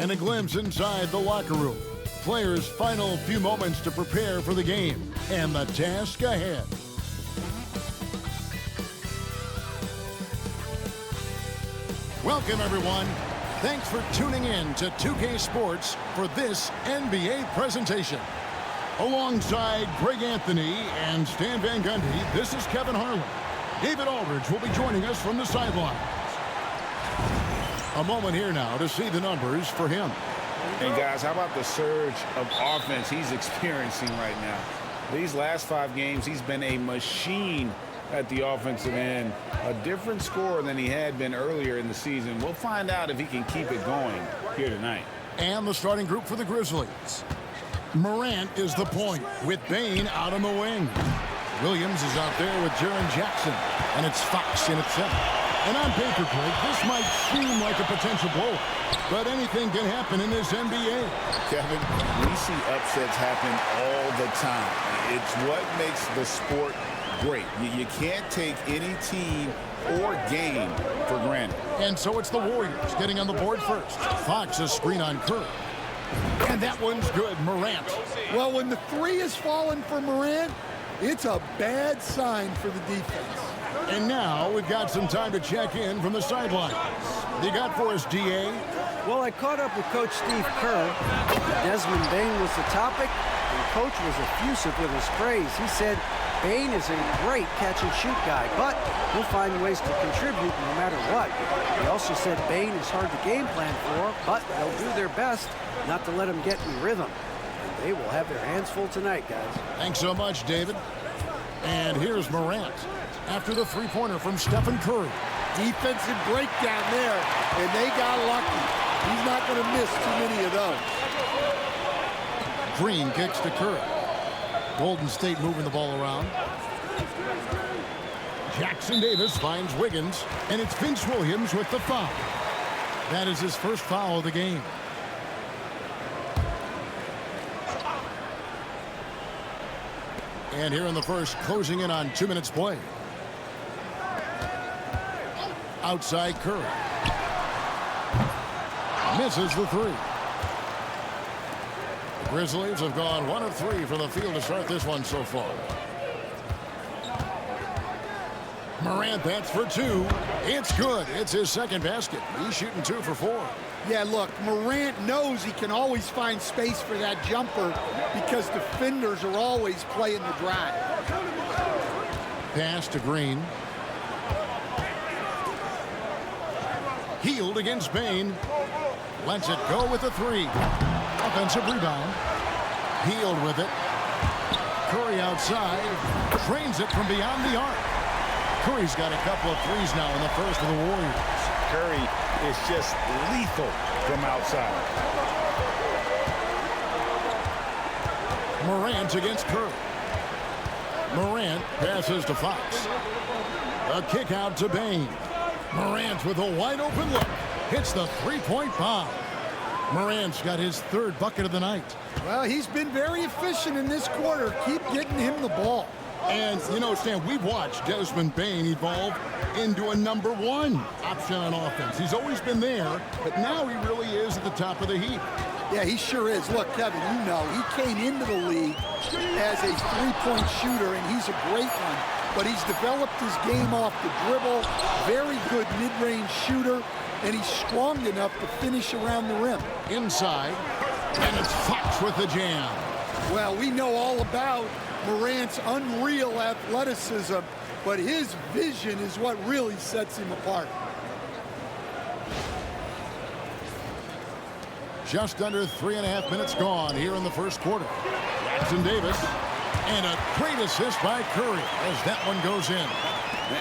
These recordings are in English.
And a glimpse inside the locker room. Players' final few moments to prepare for the game and the task ahead. Welcome, everyone. Thanks for tuning in to 2K Sports for this NBA presentation. Alongside Greg Anthony and Stan Van Gundy, this is Kevin Harlan. David Aldridge will be joining us from the sidelines. A moment here now to see the numbers for him. And guys, how about the surge of offense he's experiencing right now? These last 5 games, he's been a machine at the offensive end. A different scorer than he had been earlier in the season. We'll find out if he can keep it going here tonight. And the starting group for the Grizzlies. Morant is the point with Bane out on the wing. Williams is out there with Jaren Jackson. And it's Fox in at center. And on paper, Greg, this might seem like a potential blow, but anything can happen in this NBA. Kevin, we see upsets happen all the time. It's what makes the sport great. You can't take any team or game for granted. And so it's the Warriors getting on the board first. Fox a screen on Curry. And that one's good, Morant. Well, when the three is falling for Morant, it's a bad sign for the defense. And now we've got some time to check in from the sidelines. You got for us, D.A.? Well, I caught up with Coach Steve Kerr. Desmond Bane was the topic, and Coach was effusive with his praise. He said Bane is a great catch-and-shoot guy, but he'll find ways to contribute no matter what. He also said Bane is hard to game plan for, but they'll do their best not to let him get in rhythm. And they will have their hands full tonight, guys. Thanks so much, David. And here's Morant after the three-pointer from Stephen Curry. Defensive breakdown there, and they got lucky. He's not going to miss too many of those. Green kicks to Curry. Golden State moving the ball around. Jackson Davis finds Wiggins, and it's Vince Williams with the foul. That is his first foul of the game. And here in the first, closing in on 2 minutes play. Outside Curry. Misses the three. The Grizzlies have gone 1 of 3 from the field to start this one so far. Morant, that's for 2. It's good. It's his second basket. He's shooting 2 for 4. Yeah, look, Morant knows he can always find space for that jumper because defenders are always playing the drive. Pass to Green. Healed against Bane. Lets it go with a 3. Offensive rebound. Healed with it. Curry outside. Trains it from beyond the arc. Curry's got a couple of threes now in the first for the Warriors. Curry is just lethal from outside. Morant against Curry. Morant passes to Fox. A kick out to Bane. Morant with a wide open look. Hits the three-point bomb. Morant's got his 3rd bucket of the night. Well, he's been very efficient in this quarter. Keep getting him the ball. And, you know, Stan, we've watched Desmond Bane evolve into a number 1 option on offense. He's always been there, but now he really is at the top of the heap. Yeah, he sure is. Look, Kevin, you know, he came into the league as a three-point shooter, and he's a great one. But he's developed his game off the dribble, very good mid-range shooter, and he's strong enough to finish around the rim. Inside, and it's Fox with the jam. Well, we know all about Morant's unreal athleticism, but his vision is what really sets him apart. Just under 3.5 minutes gone here in the first quarter. Jackson Davis, and a great assist by Curry as that one goes in.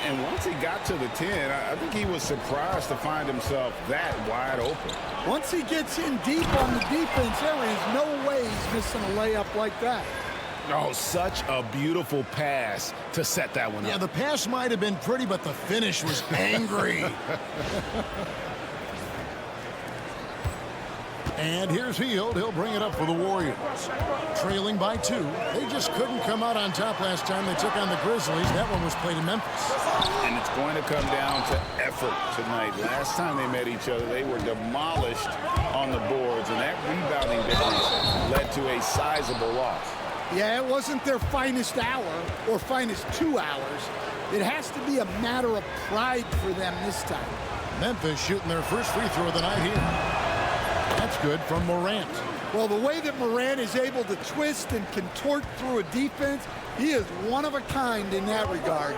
And once he got to the 10, I think he was surprised to find himself that wide open. Once he gets in deep on the defense, there is no way he's missing a layup like that. Oh, such a beautiful pass to set that one up. Yeah, the pass might have been pretty, but the finish was angry. And here's Hield. He'll bring it up for the Warriors. Trailing by 2. They just couldn't come out on top last time they took on the Grizzlies. That one was played in Memphis. And it's going to come down to effort tonight. Last time they met each other, they were demolished on the boards, and that rebounding difference led to a sizable loss. Yeah, it wasn't their finest hour or finest 2 hours. It has to be a matter of pride for them this time. Memphis shooting their first free throw of the night here. That's good from Morant. Well, the way that Morant is able to twist and contort through a defense, he is one of a kind in that regard.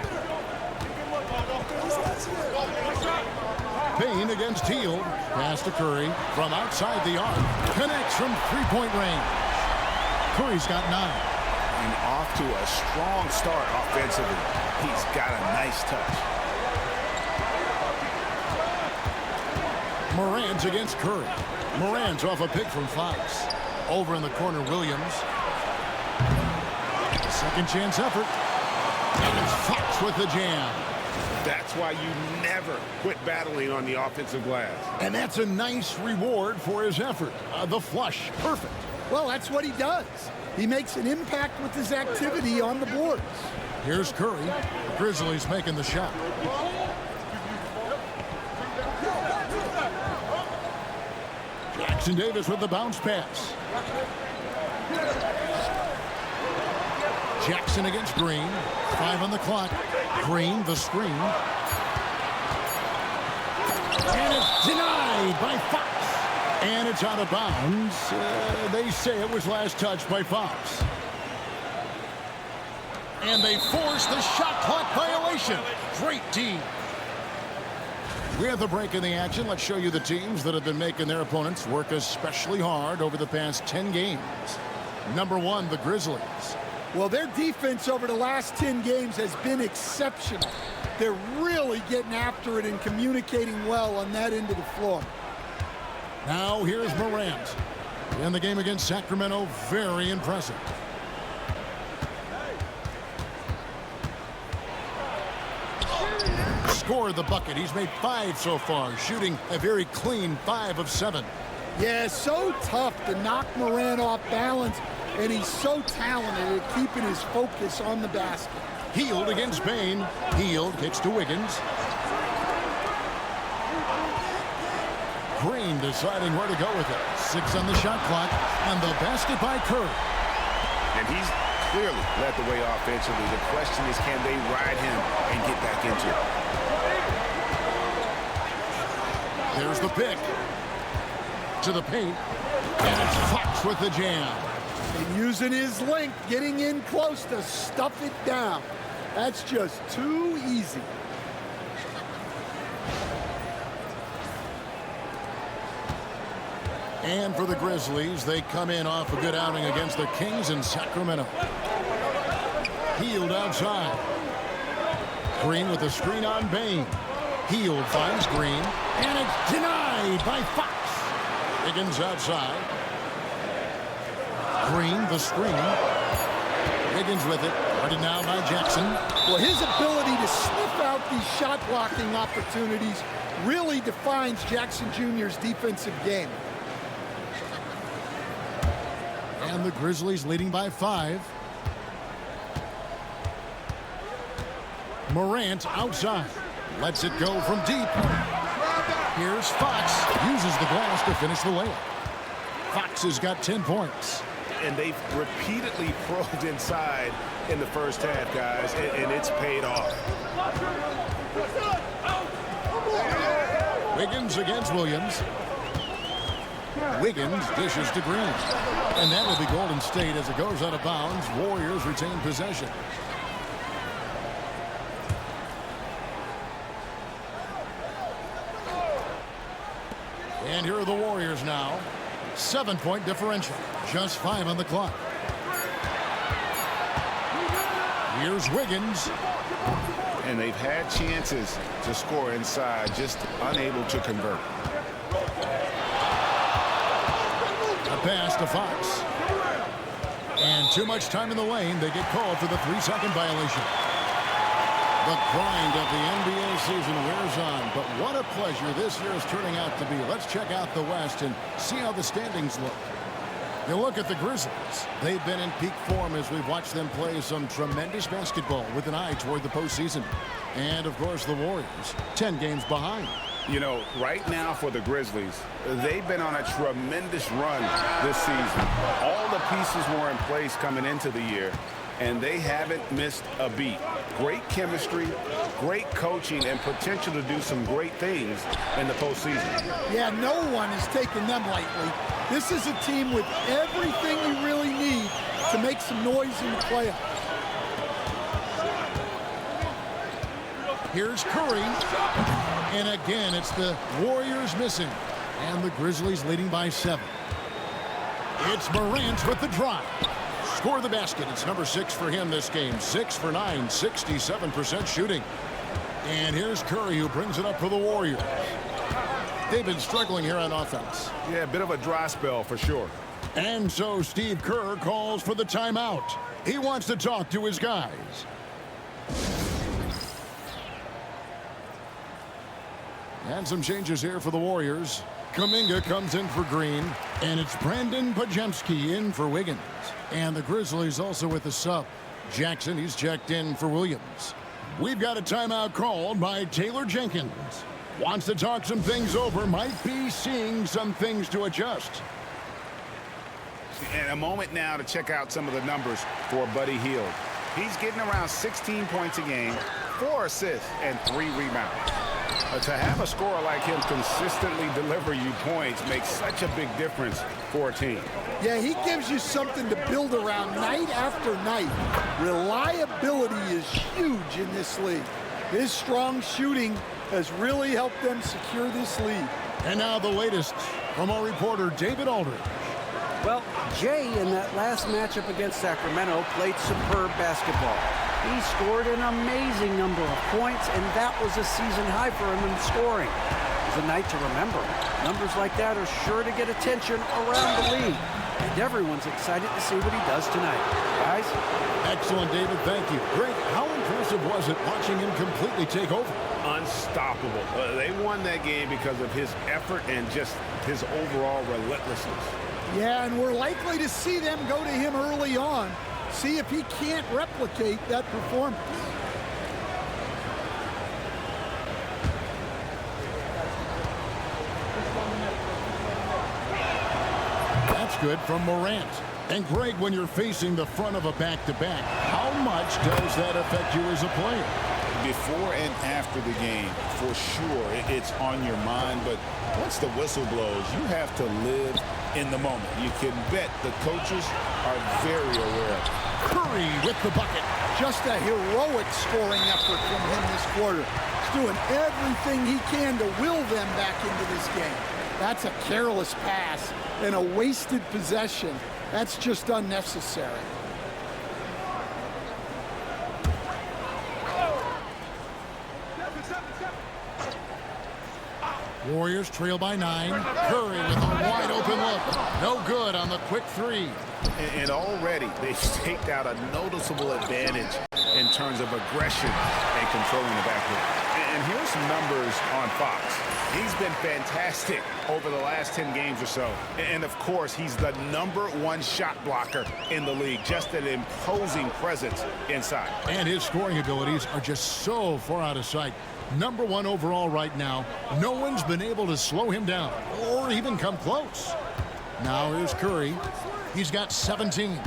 Payne against Hield. Pass to Curry from outside the arc. Connects from three-point range. Curry's got 9. And off to a strong start offensively. He's got a nice touch. Morant against Curry. Morant's off a pick from Fox. Over in the corner, Williams. Second chance effort. And it's Fox with the jam. That's why you never quit battling on the offensive glass. And that's a nice reward for his effort. The flush. Perfect. Well, that's what he does. He makes an impact with his activity on the boards. Here's Curry. Grizzlies making the shot. Jackson Davis with the bounce pass. Jackson against Green. 5 on the clock. Green, the screen. And it's denied by Fox. And it's out of bounds. They say it was last touched by Fox. And they force the shot clock violation. Great D. We have the break in the action. Let's show you the teams that have been making their opponents work especially hard over the past 10 games. Number 1, the Grizzlies. Well, their defense over the last 10 games has been exceptional. They're really getting after it and communicating well on that end of the floor. Now here's Morant. In the game against Sacramento, very impressive. Scored the bucket. He's made 5 so far, shooting a very clean 5 of 7. Yeah, so tough to knock Morant off balance, and he's so talented at keeping his focus on the basket. Hield against Payne. Hield kicks to Wiggins. Green deciding where to go with it. 6 on the shot clock, and the basket by Curry. And he's clearly led the way offensively. The question is, can they ride him and get back into it? There's the pick. To the paint. And it's Fox with the jam. And using his length, getting in close to stuff it down. That's just too easy. And for the Grizzlies, they come in off a good outing against the Kings in Sacramento. Hield outside. Green with the screen on Payne. Hield finds Green. And it's denied by Fox. Wiggins outside. Green, the screen. Wiggins with it. Guarded now by Jackson. Well, his ability to sniff out these shot blocking opportunities really defines Jackson Jr.'s defensive game. And the Grizzlies leading by 5. Morant outside. Lets it go from deep. Here's Fox. Uses the glass to finish the layup. Fox has got 10 points. And they've repeatedly probed inside in the first half, guys, and it's paid off. Wiggins against Williams. Wiggins dishes to Green. And that will be Golden State as it goes out of bounds. Warriors retain possession. And here are the Warriors now. 7-point differential. Just 5 on the clock. Here's Wiggins. And they've had chances to score inside, just unable to convert. A pass to Fox. And too much time in the lane. They get called for the 3-second violation. The grind of the NBA season wears on, but what a pleasure this year is turning out to be. Let's check out the West and see how the standings look. You look at the Grizzlies. They've been in peak form as we've watched them play some tremendous basketball with an eye toward the postseason. And, of course, the Warriors, 10 games behind. You know, right now for the Grizzlies, they've been on a tremendous run this season. All the pieces were in place coming into the year, and they haven't missed a beat. Great chemistry, great coaching, and potential to do some great things in the postseason. Yeah, no one is taking them lightly. This is a team with everything you really need to make some noise in the playoffs. Here's Curry. And again, it's the Warriors missing. And the Grizzlies leading by 7. It's Morant with the drive. Score the basket. It's number 6 for him this game. 6 for 9, 67% shooting. And here's Curry, who brings it up for the Warriors. They've been struggling here on offense. Yeah, a bit of a dry spell for sure. And so Steve Kerr calls for the timeout. He wants to talk to his guys. And some changes here for the Warriors. Kuminga comes in for Green. And it's Brandon Pajemski in for Wiggins. And the Grizzlies also with the sub. Jackson, he's checked in for Williams. We've got a timeout called by Taylor Jenkins. Wants to talk some things over. Might be seeing some things to adjust. And a moment now to check out some of the numbers for Buddy Hield. He's getting around 16 points a game, 4 assists, and 3 rebounds. To have a scorer like him consistently deliver you points makes such a big difference for a team. Yeah, he gives you something to build around night after night. Reliability is huge in this league. His strong shooting has really helped them secure this lead. And now the latest from our reporter, David Aldridge. Well, Jay in that last matchup against Sacramento played superb basketball. He scored an amazing number of points, and that was a season high for him in scoring. It was a night to remember. Numbers like that are sure to get attention around the league, and everyone's excited to see what he does tonight. Guys? Excellent, David. Thank you. Greg, how impressive was it watching him completely take over? Unstoppable. They won that game because of his effort and just his overall relentlessness. Yeah, and we're likely to see them go to him early on. See if he can't replicate that performance. That's good from Morant. And Greg, when you're facing the front of a back-to-back, how much does that affect you as a player? Before and after the game, for sure, it's on your mind. But once the whistle blows, you have to live in the moment. You can bet the coaches are very aware. Curry with the bucket. Just a heroic scoring effort from him this quarter. He's doing everything he can to will them back into this game. That's a careless pass and a wasted possession. That's just unnecessary. Warriors trail by 9. Curry with a wide open look. No good on the quick 3. And already they've staked out a noticeable advantage in terms of aggression and controlling the backcourt. And here's some numbers on Fox. He's been fantastic over the last 10 games or so. And, of course, he's the #1 shot blocker in the league. Just an imposing presence inside. And his scoring abilities are just so far out of sight. #1 overall right now. No one's been able to slow him down or even come close. Now here's Curry. He's got 17.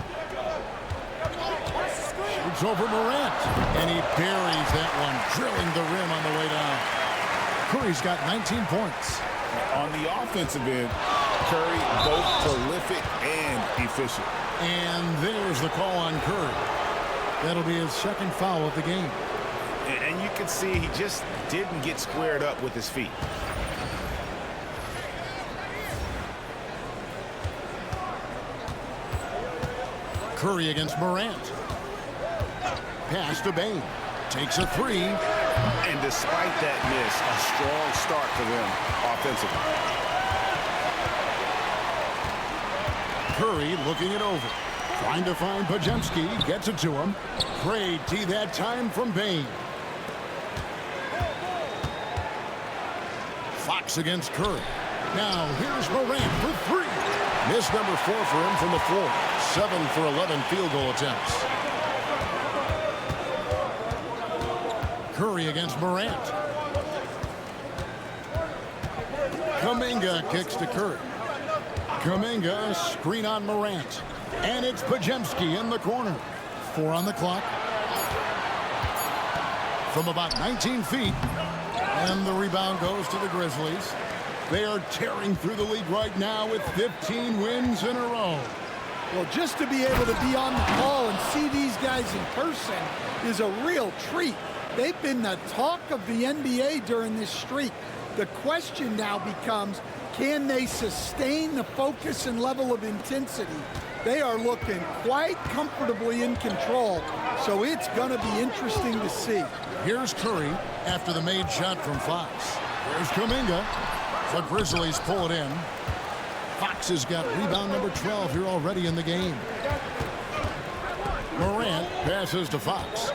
Shoots over Morant. And he buries that one, drilling the rim on the way down. Curry's got 19 points. On the offensive end, Curry both prolific and efficient. And there's the call on Curry. That'll be his second foul of the game. And you can see he just didn't get squared up with his feet. Curry against Morant. Pass to Bane. Takes a 3. And despite that miss, a strong start for them offensively. Curry looking it over. Trying to find Pajemski. Gets it to him. Great D that time from Bane. Fox against Curry. Now here's Morant for three. Miss number 4 for him from the floor. 7 for 11 field goal attempts. Curry against Morant. Kuminga kicks to Curry. Kuminga screen on Morant. And it's Podziemski in the corner. 4 on the clock. From about 19 feet. And the rebound goes to the Grizzlies. They are tearing through the league right now with 15 wins in a row. Well, just to be able to be on the call and see these guys in person is a real treat. They've been the talk of the NBA during this streak. The question now becomes, can they sustain the focus and level of intensity? They are looking quite comfortably in control, so it's going to be interesting to see. Here's Curry after the made shot from Fox. Here's Kuminga. The Grizzlies pull it in. Fox has got rebound number 12 here already in the game. Morant passes to Fox.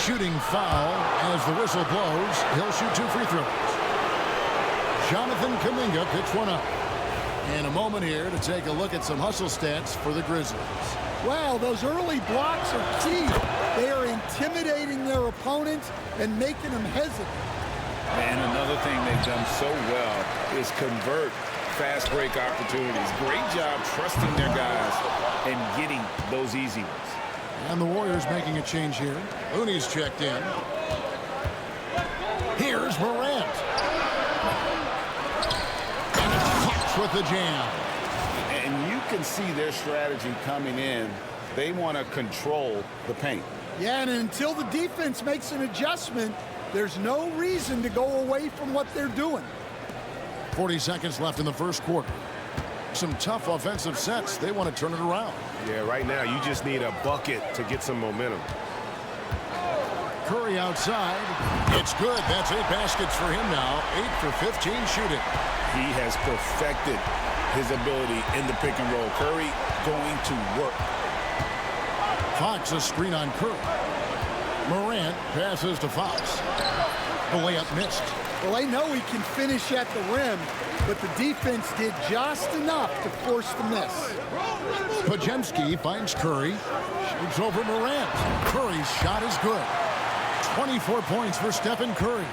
Shooting foul as the whistle blows. He'll shoot 2 free throws. Jonathan Kuminga picks one up. And a moment here to take a look at some hustle stats for the Grizzlies. Wow, those early blocks are key. They are intimidating their opponents and making them hesitant. And another thing they've done so well is convert fast break opportunities. Great job trusting their guys and getting those easy ones. And the Warriors making a change here. Looney's checked in. Here's Morant. And it's Fox with the jam. And you can see their strategy coming in. They want to control the paint. Yeah, and until the defense makes an adjustment, there's no reason to go away from what they're doing. 40 seconds left in the first quarter. Some tough offensive sets. They want to turn it around. Yeah, right now you just need a bucket to get some momentum. Curry outside. It's good. That's 8 baskets for him now. 8 for 15 shooting. He has perfected his ability in the pick and roll. Curry going to work. Fox a screen on Curry. Morant passes to Fox. The layup missed. Well, they know he can finish at the rim, but the defense did just enough to force the miss. Podziemski finds Curry. Shoots over Morant. Curry's shot is good. 24 points for Stephen Curry.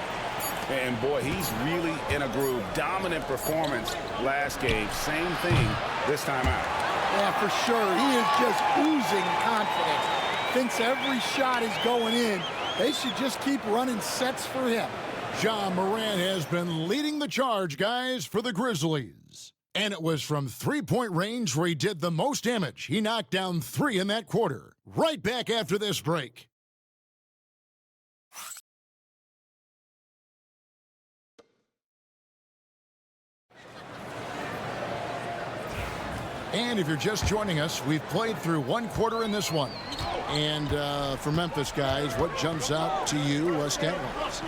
And boy, he's really in a groove. Dominant performance last game. Same thing this time out. Yeah, for sure. He is just oozing confidence. Thinks every shot is going in. They should just keep running sets for him. Ja Morant has been leading the charge, guys, for the Grizzlies. And it was from three-point range where he did the most damage. He knocked down 3 in that quarter. Right back after this break. And if you're just joining us, we've played through 1 quarter in this one. And for Memphis, guys, what jumps out to you stat-wise?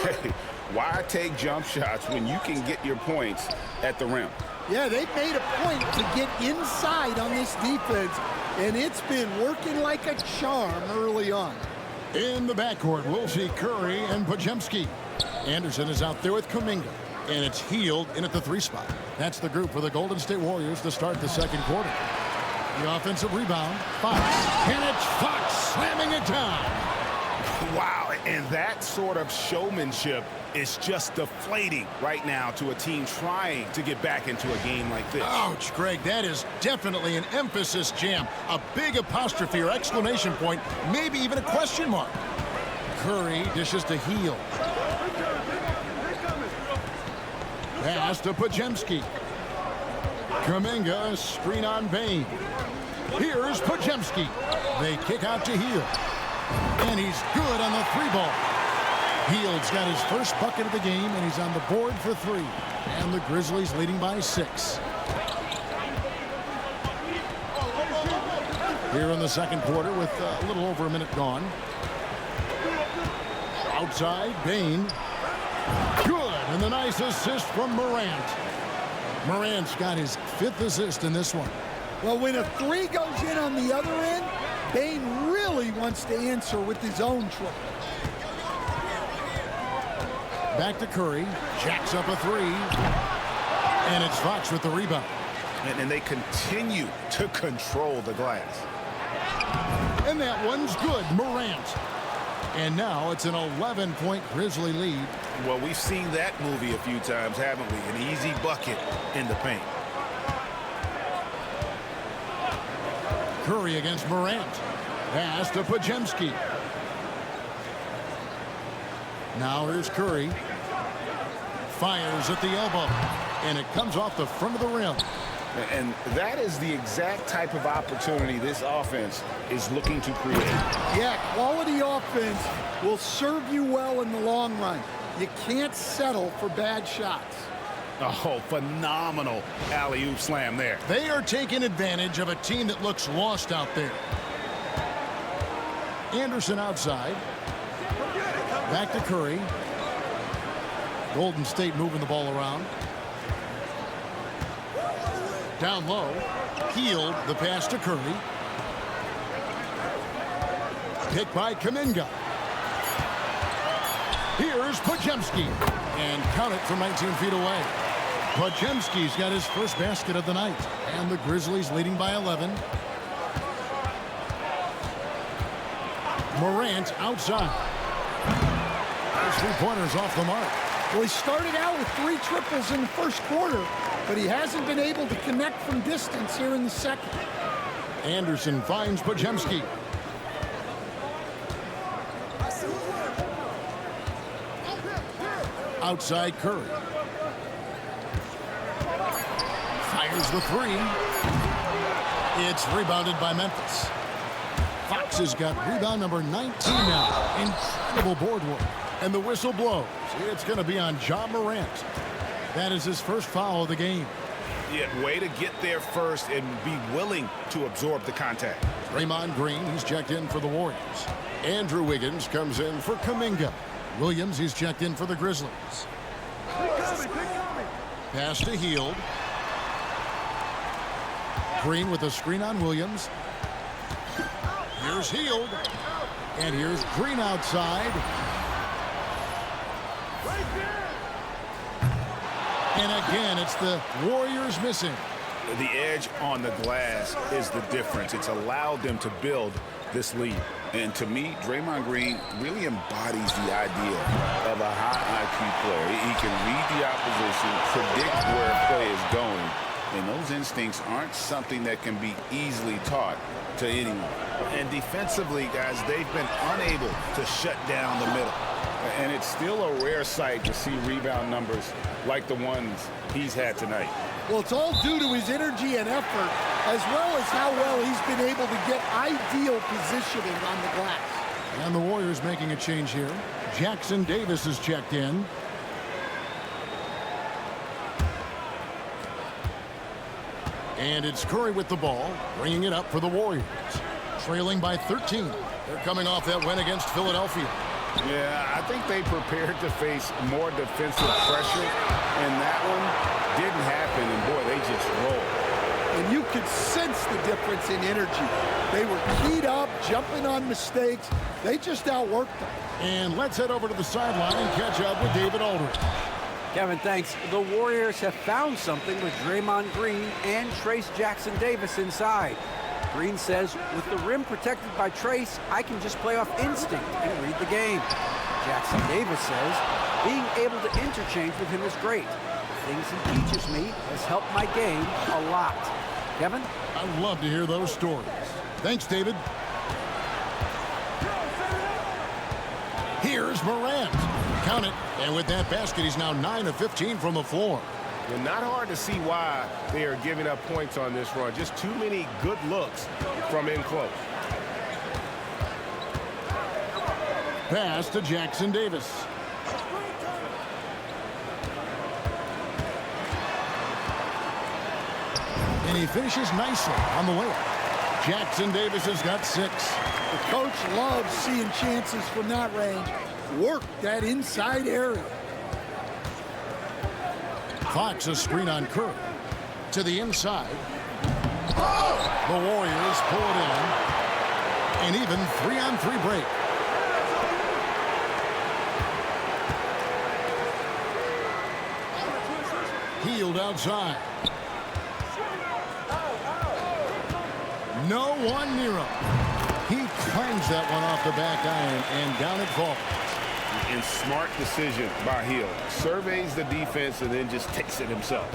Hey, why take jump shots when you can get your points at the rim? Yeah, they've made a point to get inside on this defense, and it's been working like a charm early on. In the backcourt, we'll see Curry and Podziemski. Anderson is out there with Kuminga. And it's Hield in at the 3 spot. That's the group for the Golden State Warriors to start the second quarter. The offensive rebound, Fox. And it's Fox slamming it down. Wow, and that sort of showmanship is just deflating right now to a team trying to get back into a game like this. Ouch, Greg, that is definitely an emphasis jam. A big apostrophe or exclamation point, maybe even a question mark. Curry dishes to Hield. Pass to Podziemski. Kuminga, screen on Bane. Here's Podziemski. They kick out to Hield. And he's good on the 3-ball. Hield's got his first bucket of the game, and he's on the board for 3. And the Grizzlies leading by 6. Here in the second quarter with a little over a minute gone. Outside, Bane. Good, and the nice assist from Morant. Morant's got his 5th assist in this one. Well, when a 3 goes in on the other end, Bane really wants to answer with his own triple. Back to Curry. Jacks up a three. And it's Fox with the rebound. And they continue to control the glass. And that one's good. Morant. And now it's an 11-point Grizzly lead. Well, we've seen that movie a few times, haven't we? An easy bucket in the paint. Curry against Morant. Pass to Pajemski. Now here's Curry. Fires at the elbow. And it comes off the front of the rim. And that is the exact type of opportunity this offense is looking to create. Yeah, quality offense will serve you well in the long run. You can't settle for bad shots. Oh, phenomenal alley-oop slam there. They are taking advantage of a team that looks lost out there. Anderson outside. Back to Curry. Golden State moving the ball around. Down low. Healed the pass to Curry. Picked by Kuminga. Here's Pajemski. And count it from 19 feet away. Pajemski's got his first basket of the night. And the Grizzlies leading by 11. Morant outside. Those three-pointers off the mark. Well, he started out with 3 triples in the first quarter, but he hasn't been able to connect from distance here in the second. Anderson finds Pajemski. Outside Curry. Fires the three. It's rebounded by Memphis. Fox has got rebound number 19 now. Incredible board work. And the whistle blows. It's going to be on Ja Morant. That is his first foul of the game. Yeah, way to get there first and be willing to absorb the contact. Draymond Green, he's checked in for the Warriors. Andrew Wiggins comes in for Kuminga. Williams, he's checked in for the Grizzlies. Pass to Hield. Green with a screen on Williams. Here's Hield. And here's Green outside. And again, it's the Warriors missing. The edge on the glass is the difference. It's allowed them to build this lead. And to me, Draymond Green really embodies the idea of a high IQ player. He can read the opposition, predict where a play is going, and those instincts aren't something that can be easily taught to anyone. And defensively, guys, they've been unable to shut down the middle. And it's still a rare sight to see rebound numbers like the ones he's had tonight. Well, it's all due to his energy and effort, as well as how well he's been able to get ideal positioning on the glass. And the Warriors making a change here. Jackson Davis is checked in. And it's Curry with the ball, bringing it up for the Warriors. Trailing by 13. They're coming off that win against Philadelphia. Yeah, I think they prepared to face more defensive pressure, and that one didn't happen, and boy, they just rolled. And you could sense the difference in energy. They were keyed up, jumping on mistakes. They just outworked them. And let's head over to the sideline and catch up with David Aldridge. Kevin, thanks. The Warriors have found something with Draymond Green and Trace Jackson Davis inside. Green says, with the rim protected by Trace, I can just play off instinct and read the game. Jackson Davis says, being able to interchange with him is great. The things he teaches me has helped my game a lot. Kevin? I'd love to hear those stories. Thanks, David. Here's Morant. Count it. And with that basket, he's now 9 of 15 from the floor. Well, not hard to see why they are giving up points on this run. Just too many good looks from in close. Pass to Jackson Davis. And he finishes nicely on the layup. Jackson Davis has got 6. The coach loves seeing chances from that range. Work that inside area. Fox a screen on Curry. To the inside. The Warriors pull it in. An even 3-on-3 break. Hield outside. No one near him. He clangs that one off the back iron, and down it falls. And smart decision by Hield. Surveys the defense and then just takes it himself.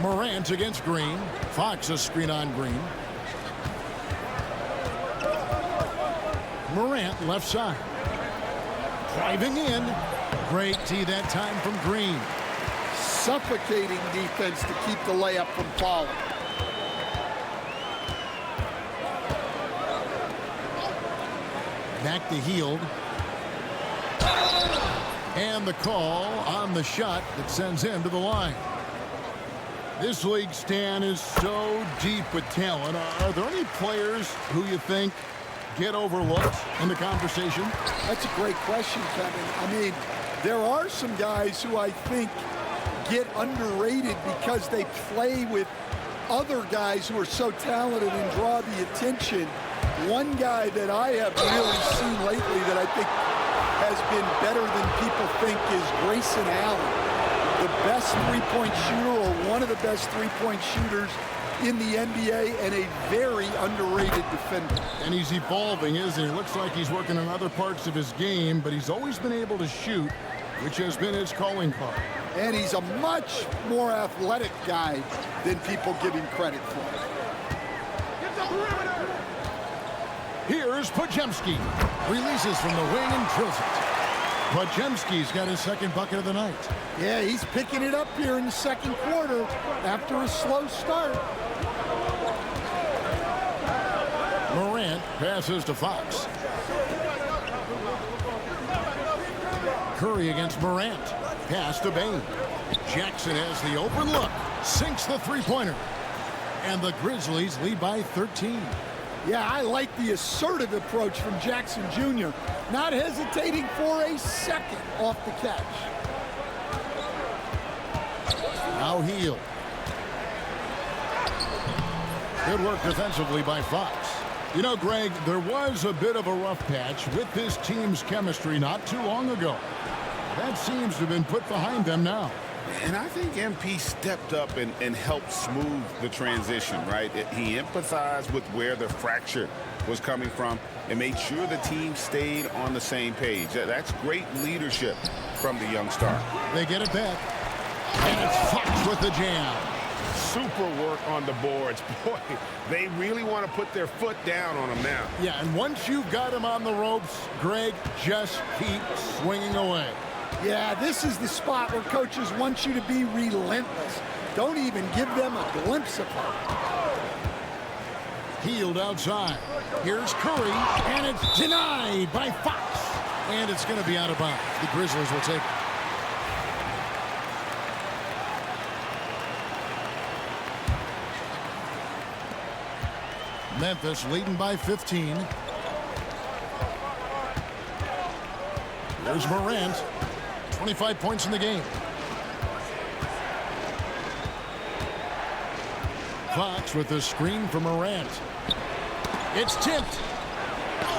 Morant against Green. Fox a screen on Green. Morant left side. Driving in. Great tee that time from Green. Suffocating defense to keep the layup from falling. Back to Hield. And the call on the shot that sends him to the line. This league, Stan, is so deep with talent. Are there any players who you think get overlooked in the conversation? That's a great question, Kevin. I mean, there are some guys who I think get underrated because they play with other guys who are so talented and draw the attention. One guy that I have really seen lately that I think has been better than people think is Grayson Allen. The best three-point shooter, or one of the best three-point shooters in the NBA, and a very underrated defender. And he's evolving, isn't he? Looks like he's working on other parts of his game, but he's always been able to shoot, which has been his calling card. And he's a much more athletic guy than people give him credit for. Here's Podziemski. Releases from the wing and drills it. Podziemski's got his second bucket of the night. Yeah, he's picking it up here in the second quarter after a slow start. Morant passes to Fox. Curry against Morant. Pass to Bain. Jackson has the open look. Sinks the three-pointer. And the Grizzlies lead by 13. Yeah, I like the assertive approach from Jackson Jr. Not hesitating for a second off the catch. Now Hield. Good work defensively by Fox. You know, Greg, there was a bit of a rough patch with this team's chemistry not too long ago. That seems to have been put behind them now. And I think MP stepped up and helped smooth the transition, right? He empathized with where the fracture was coming from and made sure the team stayed on the same page. That's great leadership from the young star. They get it back. And it's Fox with the jam. Super work on the boards. Boy, they really want to put their foot down on him now. Yeah, and once you've got him on the ropes, Greg, just keep swinging away. Yeah, this is the spot where coaches want you to be relentless. Don't even give them a glimpse of hope. Hield outside. Here's Curry, and it's denied by Fox. And it's going to be out of bounds. The Grizzlies will take it. Memphis leading by 15. Here's Morant. 25 points in the game. Fox with the screen for Morant. It's tipped.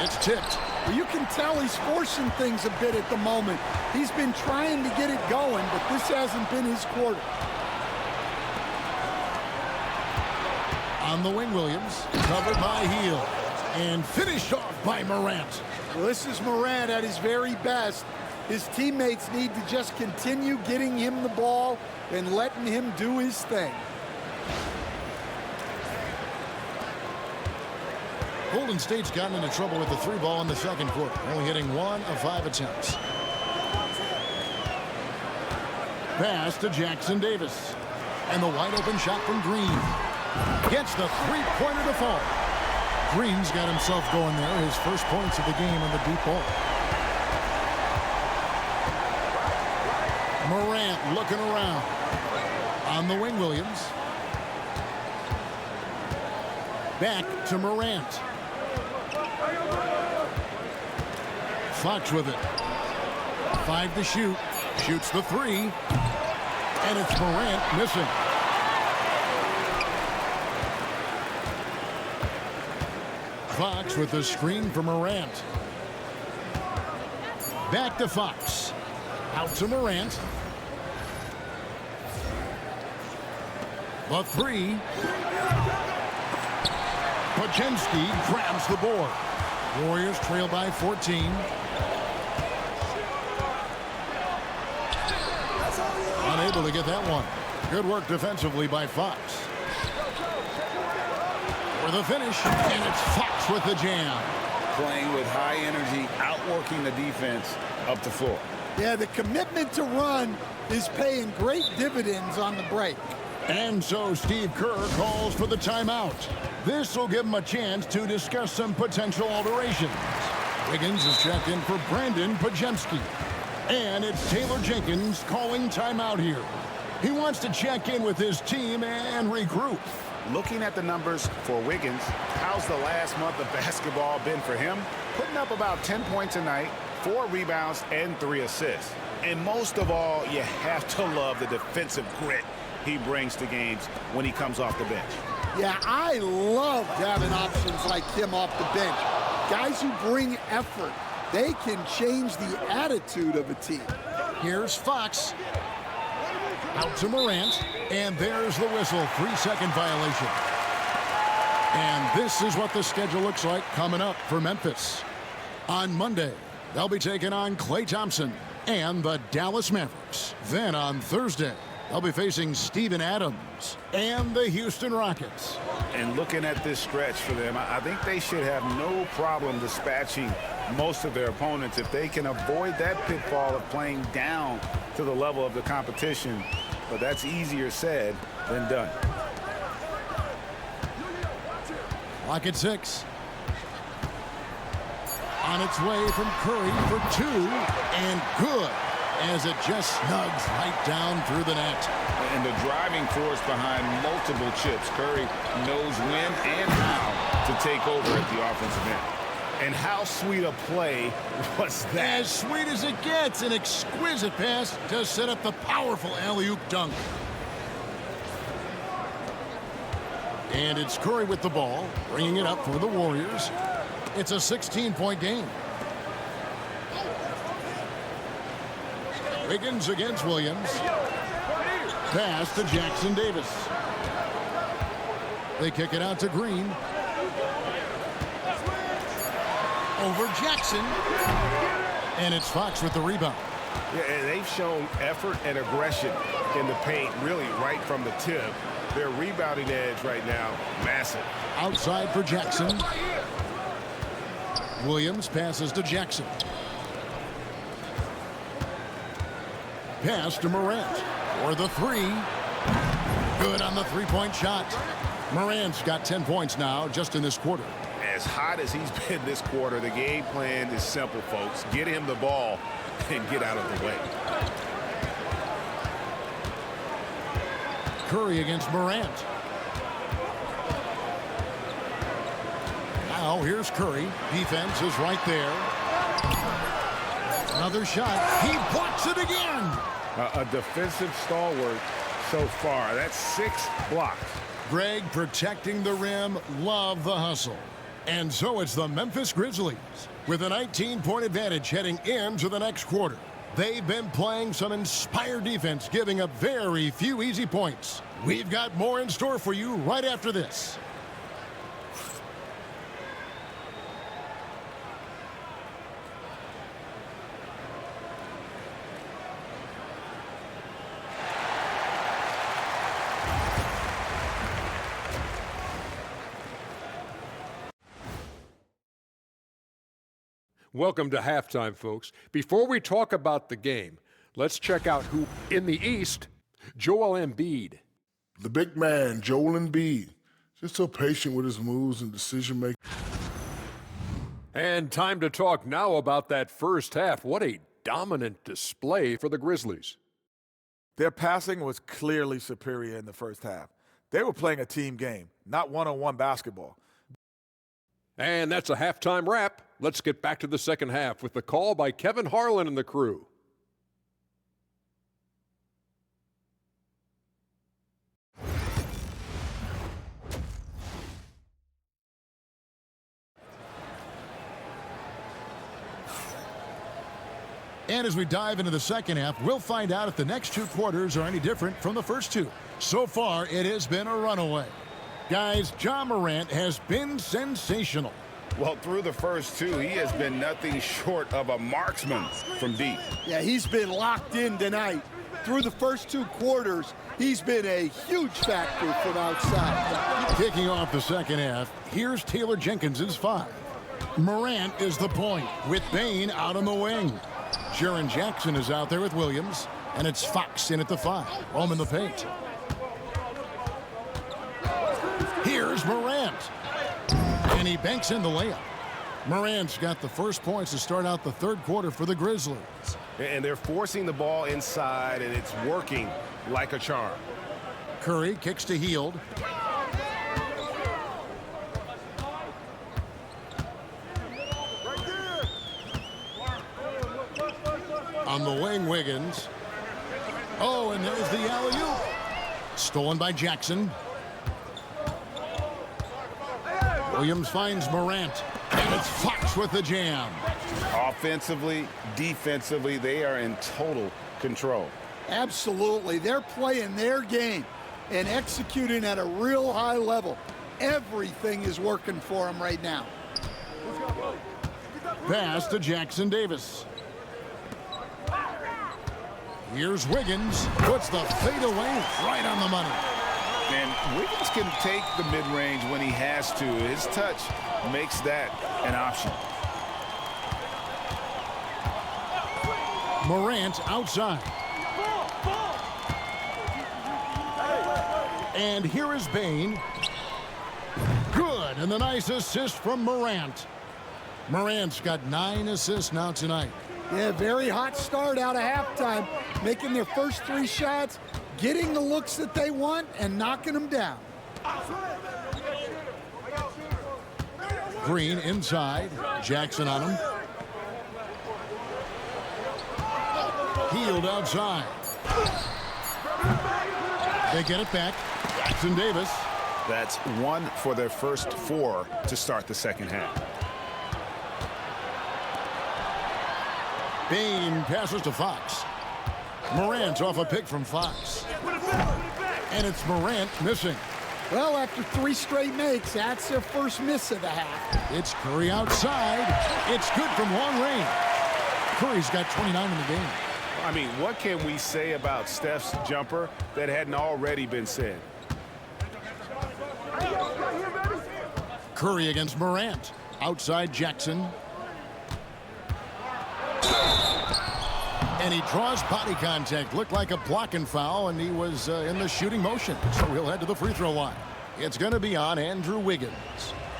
It's tipped. Well, you can tell he's forcing things a bit at the moment. He's been trying to get it going, but this hasn't been his quarter. On the wing, Williams. Covered by Hield. And finished off by Morant. Well, this is Morant at his very best. His teammates need to just continue getting him the ball and letting him do his thing. Golden State's gotten into trouble with the three ball in the second quarter, only hitting 1 of 5 attempts. Pass to Jackson Davis. And the wide open shot from Green. Gets the three-pointer to fall. Green's got himself going there, his first points of the game on the deep ball. Morant looking around. On the wing, Williams. Back to Morant. Fox with it. 5 to shoot. Shoots the 3. And it's Morant missing. Fox with the screen for Morant. Back to Fox. Out to Morant. The three. Paczynski grabs the board. Warriors trail by 14. Unable to get that one. Good work defensively by Fox. For the finish, and it's Fox with the jam. Playing with high energy, outworking the defense up the floor. Yeah, the commitment to run is paying great dividends on the break. And so Steve Kerr calls for the timeout. This will give him a chance to discuss some potential alterations. Wiggins is checked in for Brandon Paczynski. And it's Taylor Jenkins calling timeout here. He wants to check in with his team and regroup. Looking at the numbers for Wiggins, how's the last month of basketball been for him? Putting up about 10 points a night, 4 rebounds, and 3 assists. And most of all, you have to love the defensive grit he brings to games when he comes off the bench. Yeah, I love having options like him off the bench. Guys who bring effort. They can change the attitude of a team. Here's Fox. Out to Morant. And there's the whistle. 3-second violation. And this is what the schedule looks like coming up for Memphis. On Monday, they'll be taking on Klay Thompson and the Dallas Mavericks. Then on Thursday, they'll be facing Steven Adams and the Houston Rockets. And looking at this stretch for them, I think they should have no problem dispatching most of their opponents if they can avoid that pitfall of playing down to the level of the competition. But that's easier said than done. Clock at 6. On its way from Curry for 2. And good, as it just snugs right down through the net. And the driving force behind multiple chips. Curry knows when and how to take over at the offensive end. And how sweet a play was that? As sweet as it gets, an exquisite pass to set up the powerful alley-oop dunk. And it's Curry with the ball, bringing it up for the Warriors. It's a 16-point game. Wiggins against Williams. Pass to Jackson Davis. They kick it out to Green. Over Jackson. And it's Fox with the rebound. Yeah, they've shown effort and aggression in the paint, really right from the tip. Their rebounding edge right now, massive. Outside for Jackson. Williams passes to Jackson. Pass to Morant for the 3. Good on the three-point shot. Morant's got 10 points now just in this quarter. As hot as he's been this quarter, the game plan is simple, folks. Get him the ball and get out of the way. Curry against Morant. Now here's Curry. Defense is right there. Another shot. He blocks it again. A defensive stalwart so far. That's 6 blocks. Greg protecting the rim. Love the hustle. And so it's the Memphis Grizzlies with a 19-point advantage heading into the next quarter. They've been playing some inspired defense, giving up very few easy points. We've got more in store for you right after this. Welcome to halftime, folks. Before we talk about the game, let's check out who in the East, Joel Embiid. The big man, Joel Embiid, just so patient with his moves and decision-making. And time to talk now about that first half. What a dominant display for the Grizzlies. Their passing was clearly superior in the first half. They were playing a team game, not one-on-one basketball. And that's a halftime wrap. Let's get back to the second half with the call by Kevin Harlan and the crew. And as we dive into the second half, we'll find out if the next 2 quarters are any different from the first 2. So far, it has been a runaway. Guys, Ja Morant has been sensational. Well, through the first 2, he has been nothing short of a marksman from deep. Yeah, he's been locked in tonight. Through the first 2 quarters, he's been a huge factor from outside. Kicking off the second half, here's Taylor Jenkins's 5. Morant is the point with Bane out on the wing. Jaren Jackson is out there with Williams, and it's Fox in at the 5. Home in the paint. Here's Morant. And he banks in the layup. Morant's got the first points to start out the third quarter for the Grizzlies. And they're forcing the ball inside, and it's working like a charm. Curry kicks to Hield. On the wing, Wiggins. Oh, and there's the alley-oop. Stolen by Jackson. Williams finds Morant. And it's Fox with the jam. Offensively, defensively, they are in total control. Absolutely. They're playing their game and executing at a real high level. Everything is working for them right now. Pass to Jackson Davis. Here's Wiggins. Puts the fadeaway right on the money. And Wiggins can take the mid-range when he has to. His touch makes that an option. Morant outside. And here is Bane. Good, and the nice assist from Morant. Morant's got 9 assists now tonight. Yeah, very hot start out of halftime, making their first 3 shots, getting the looks that they want, and knocking them down. Green inside. Jackson on him. Hield outside. They get it back. Jackson Davis. That's 1 for their first 4 to start the second half. Bane passes to Fox. Morant off a pick from Fox. And it's Morant missing. Well, after 3 straight makes, that's their first miss of the half. It's Curry outside. It's good from long range. Curry's got 29 in the game. I mean, what can we say about Steph's jumper that hadn't already been said? Curry against Morant. Outside Jackson. And he draws body contact. Looked like a blocking foul, and he was in the shooting motion. So he'll head to the free throw line. It's going to be on Andrew Wiggins.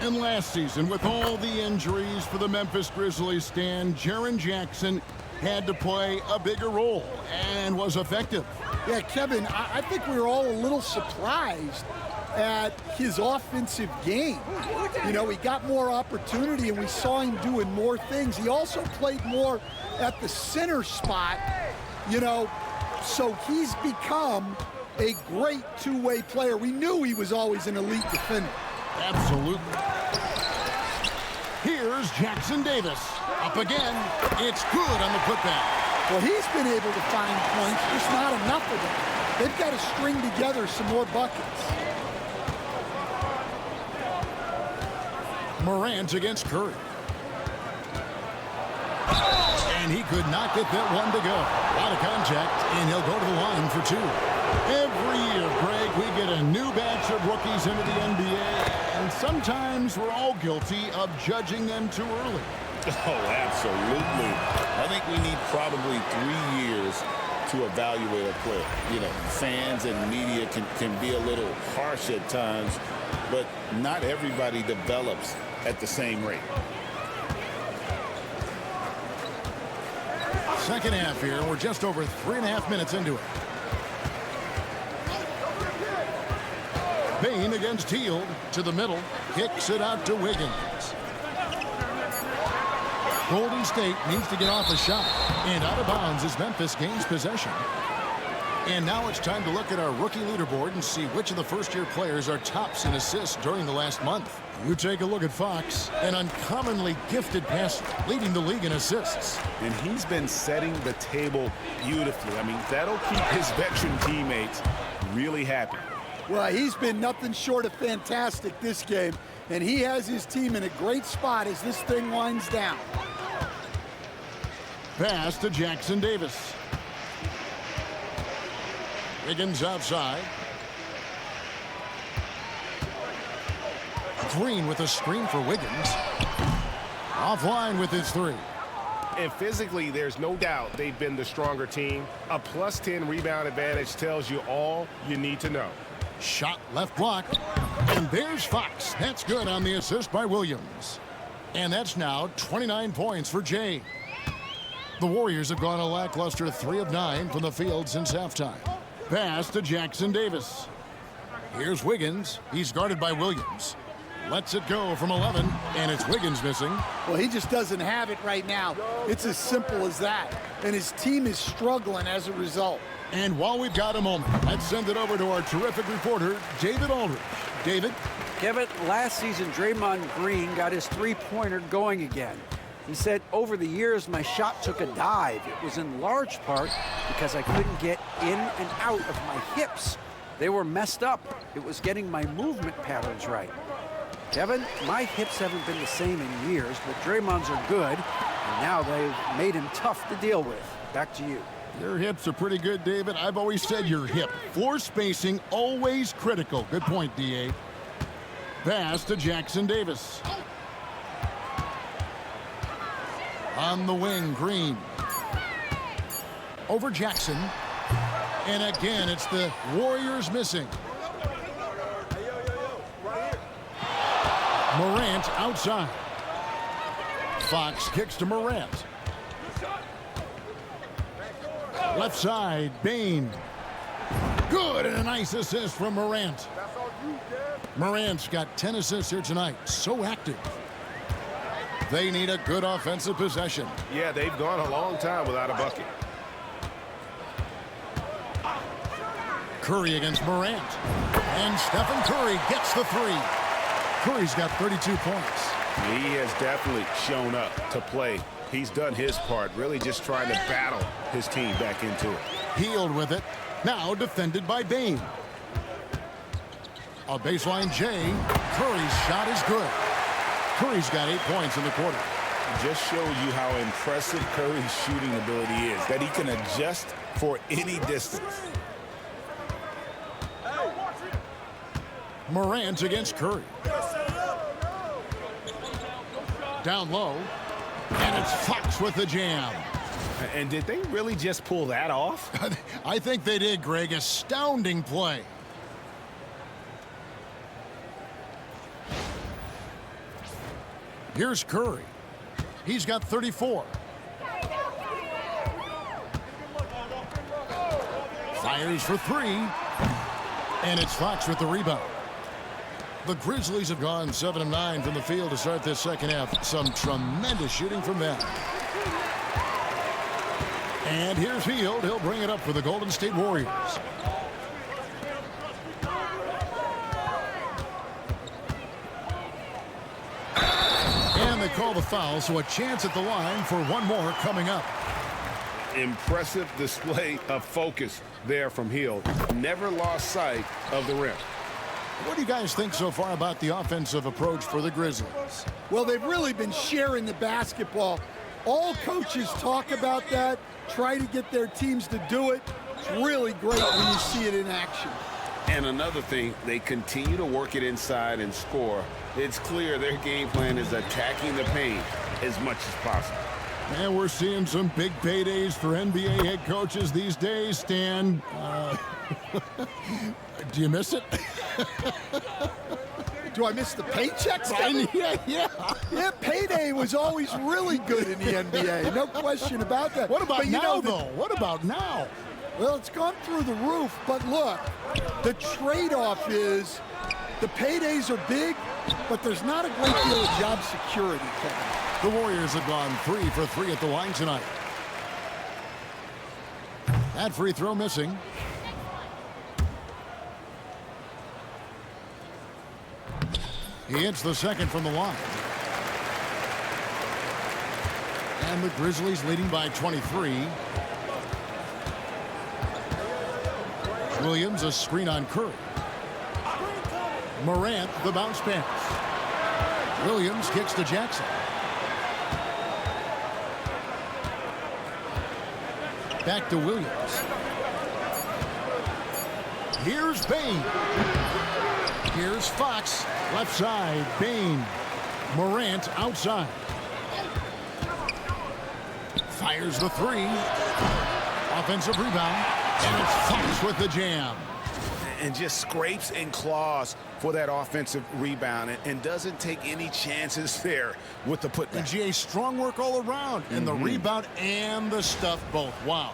And last season, with all the injuries for the Memphis Grizzlies, Jaren Jackson had to play a bigger role and was effective. Yeah, Kevin, I think we were all a little surprised at his offensive game. You know, he got more opportunity, and we saw him doing more things. He also played more at the center spot, you know, so he's become a great two-way player. We knew he was always an elite defender. Absolutely. Here's Jackson Davis. Up again. It's good on the putback. Well, he's been able to find points, just not enough of them. They've got to string together some more buckets. Morant against Curry. And he could not get that one to go. Out of contact, and he'll go to the line for 2. Every year, Greg, we get a new batch of rookies into the NBA, and sometimes we're all guilty of judging them too early. Oh, absolutely. I think we need probably 3 years to evaluate a player. You know, fans and media can be a little harsh at times, but not everybody develops at the same rate. Second half here. We're just over 3.5 minutes into it. Bane against Hield to the middle. Kicks it out to Wiggins. Golden State needs to get off a shot. And out of bounds as Memphis gains possession. And now it's time to look at our rookie leaderboard and see which of the first-year players are tops in assists during the last month. You take a look at Fox, an uncommonly gifted passer, leading the league in assists. And he's been setting the table beautifully. I mean, that'll keep his veteran teammates really happy. Well, he's been nothing short of fantastic this game, and he has his team in a great spot as this thing winds down. Pass to Jackson Davis. Wiggins outside. Green with a screen for Wiggins. Offline with his three. And physically, there's no doubt they've been the stronger team. A +10 rebound advantage tells you all you need to know. Shot left block. And there's Fox. That's good on the assist by Williams. And that's now 29 points for Jay. The Warriors have gone a lackluster 3 of 9 from the field since halftime. Pass to Jackson Davis. Here's Wiggins. He's guarded by Williams. Lets it go from 11, and it's Wiggins missing. Well, he just doesn't have it right now. It's as simple as that. And his team is struggling as a result. And while we've got a moment, let's send it over to our terrific reporter, David Aldridge. David? Kevin, last season, Draymond Green got his three-pointer going again. He said, over the years, my shot took a dive. It was in large part because I couldn't get in and out of my hips. They were messed up. It was getting my movement patterns right. Kevin, my hips haven't been the same in years, but Draymond's are good, and now they've made him tough to deal with. Back to you. Your hips are pretty good, David. I've always said your hip. Floor spacing, always critical. Good point, D.A. Pass to Jackson Davis. On the wing, Green. Over Jackson. And again, it's the Warriors missing. Morant outside. Fox kicks to Morant. Left side, Bane. Good, and a nice assist from Morant. Morant's got 10 assists here tonight. So active. They need a good offensive possession. Yeah, they've gone a long time without a bucket. Curry against Morant. And Stephen Curry gets the three. Curry's got 32 points. He has definitely shown up to play. He's done his part, really just trying to battle his team back into it. Healed with it. Now defended by Bane. A baseline Jay. Curry's shot is good. Curry's got 8 points in the quarter. Just shows you how impressive Curry's shooting ability is, that he can adjust for any distance. Morant against Curry. Down low. And it's Fox with the jam. And did they really just pull that off? I think they did, Greg. Astounding play. Here's Curry. He's got 34. Fires for three. And it's Fox with the rebound. The Grizzlies have gone 7 of 9 from the field to start this second half. Some tremendous shooting from them. And here's Hield. He'll bring it up for the Golden State Warriors. And they call the foul, so a chance at the line for one more coming up. Impressive display of focus there from Hield. Never lost sight of the rim. What do you guys think so far about the offensive approach for the Grizzlies? Well, they've really been sharing the basketball. All coaches talk about that, try to get their teams to do it. It's really great when you see it in action. And another thing, they continue to work it inside and score. It's clear their game plan is attacking the paint as much as possible. And we're seeing some big paydays for NBA head coaches these days, Stan. Do you miss it? Do I miss the paychecks? Yeah, payday was always really good in the NBA. No question about that. What about but now, though? What about now? Well, it's gone through the roof. But look, the trade-off is the paydays are big, but there's not a great deal of job security, Kevin. The Warriors have gone 3 for 3 at the line tonight. That free throw missing. He hits the second from the line. And the Grizzlies leading by 23. Williams, a screen on Curry. Morant, the bounce pass. Williams kicks to Jackson. Back to Williams. Here's Bain. Here's Fox. Left side, Bain. Morant outside. Fires the three. Offensive rebound. And it's Fox with the jam. And just scrapes and claws for that offensive rebound and doesn't take any chances there with the putback. And GA, strong work all around. And the rebound and the stuff both. Wow.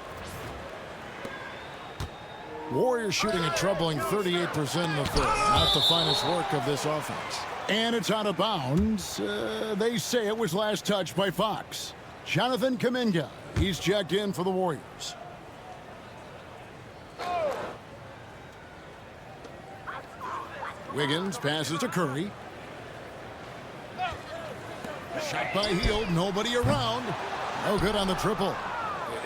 Warriors shooting a troubling 38% in the third. Not the finest work of this offense. And it's out of bounds. They say it was last touched by Fox. Jonathan Kuminga. He's checked in for the Warriors. Wiggins passes to Curry. Shot by Hield. Nobody around. No good on the triple.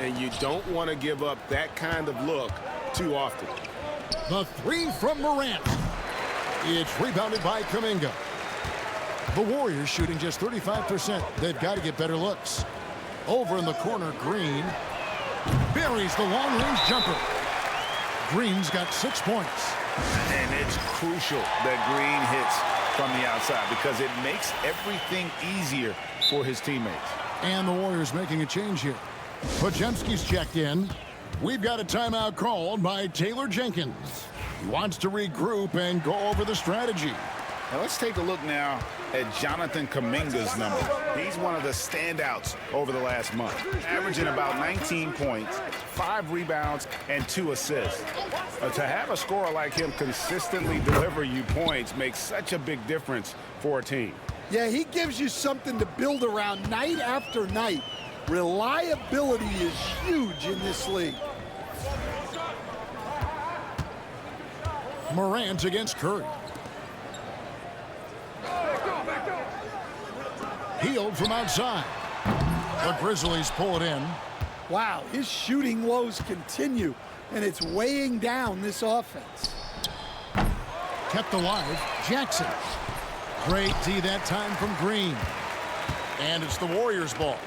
And you don't want to give up that kind of look too often. The three from Morant. It's rebounded by Kuminga. The Warriors shooting just 35%. They've got to get better looks. Over in the corner, Green buries the long-range jumper. Green's got 6 points. And it's crucial that Green hits from the outside because it makes everything easier for his teammates. And the Warriors making a change here. Podziemski's checked in. We've got a timeout called by Taylor Jenkins. He wants to regroup and go over the strategy. Now let's take a look now at Jonathan Kuminga's number. He's one of the standouts over the last month, averaging about 19 points, 5 rebounds, and 2 assists. To have a scorer like him consistently deliver you points makes such a big difference for a team. Yeah, he gives you something to build around night after night. Reliability is huge in this league. Morant against Curry. Hield from outside. The Grizzlies pull it in. Wow, his shooting woes continue, and it's weighing down this offense. Kept alive, Jackson. Great D that time from Green. And it's the Warriors' ball.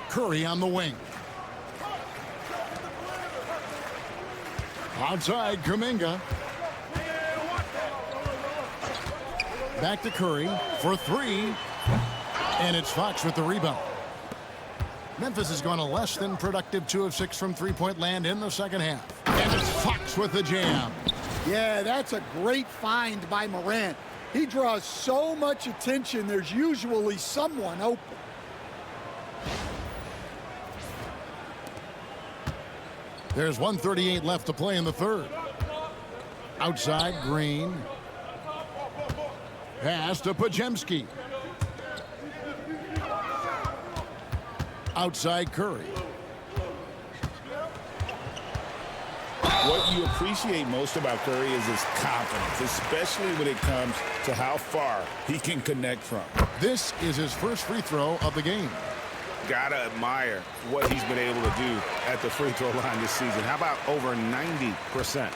Curry on the wing. Outside, Kuminga. Back to Curry for 3. And it's Fox with the rebound. Memphis has gone a less than productive 2 of 6 from three-point land in the second half. And it's Fox with the jam. Yeah, that's a great find by Morant. He draws so much attention, there's usually someone open. There's 1:38 left to play in the third. Outside, Green. Pass to Podziemski. Outside, Curry. What you appreciate most about Curry is his confidence, especially when it comes to how far he can connect from. This is his first free throw of the game. Gotta admire what he's been able to do at the free throw line this season. How about over 90%?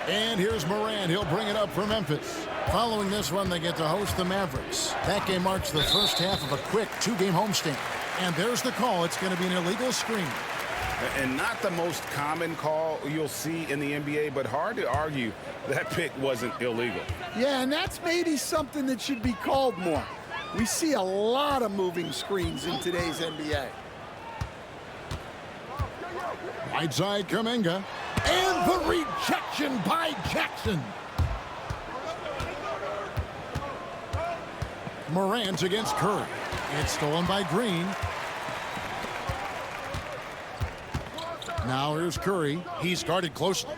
And here's Morant. He'll bring it up for Memphis. Following this one, they get to host the Mavericks. That game marks the first half of a quick 2-game homestand. And there's the call. It's going to be an illegal screen. And not the most common call you'll see in the NBA, but hard to argue that pick wasn't illegal. Yeah, and that's maybe something that should be called more. We see a lot of moving screens in today's NBA. Right side, Kuminga. And the rejection by Jackson. Morant against Curry. It's stolen by Green. Now here's Curry. He's guarded closely.